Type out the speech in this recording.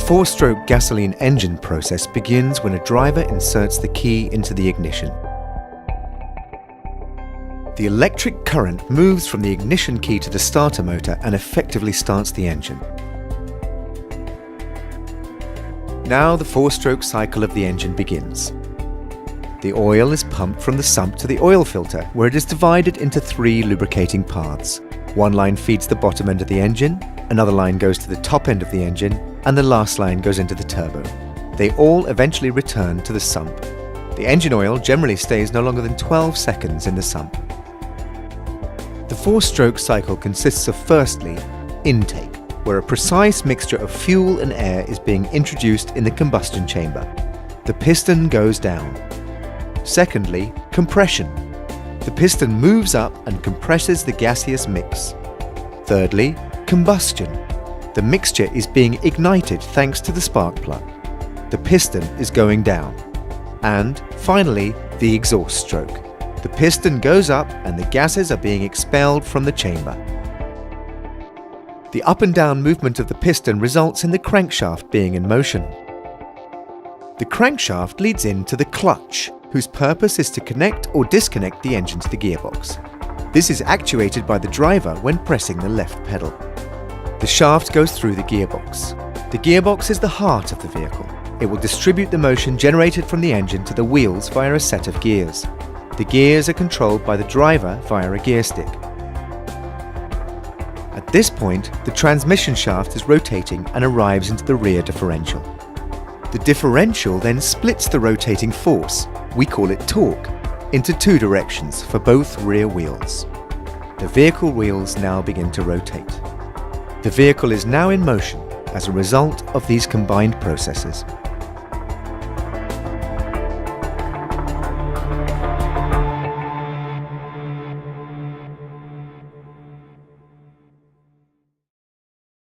4-stroke gasoline engine process begins when a driver inserts the key into the ignition. The electric current moves from the ignition key to the starter motor and effectively starts the engine. Now the 4-stroke cycle of the engine begins. The oil is pumped from the sump to the oil filter, where it is divided into 3 lubricating paths. One line feeds the bottom end of the engine, another line goes to the top end of the engine, and the last line goes into the turbo. They all eventually return to the sump. The engine oil generally stays no longer than 12 seconds in the sump. The 4-stroke cycle consists of, firstly, intake, where a precise mixture of fuel and air is being introduced in the combustion chamber. The piston goes down. Secondly, compression. The piston moves up and compresses the gaseous mix. Thirdly, combustion. The mixture is being ignited thanks to the spark plug. The piston is going down. And finally, the exhaust stroke. The piston goes up and the gases are being expelled from the chamber. The up and down movement of the piston results in the crankshaft being in motion. The crankshaft leads into the clutch, whose purpose is to connect or disconnect the engine to the gearbox. This is actuated by the driver when pressing the left pedal. The shaft goes through the gearbox. The gearbox is the heart of the vehicle. It will distribute the motion generated from the engine to the wheels via a set of gears. The gears are controlled by the driver via a gear stick. At this point, the transmission shaft is rotating and arrives into the rear differential. The differential then splits the rotating force, we call it torque, into 2 directions for both rear wheels. The vehicle wheels now begin to rotate. The vehicle is now in motion as a result of these combined processes.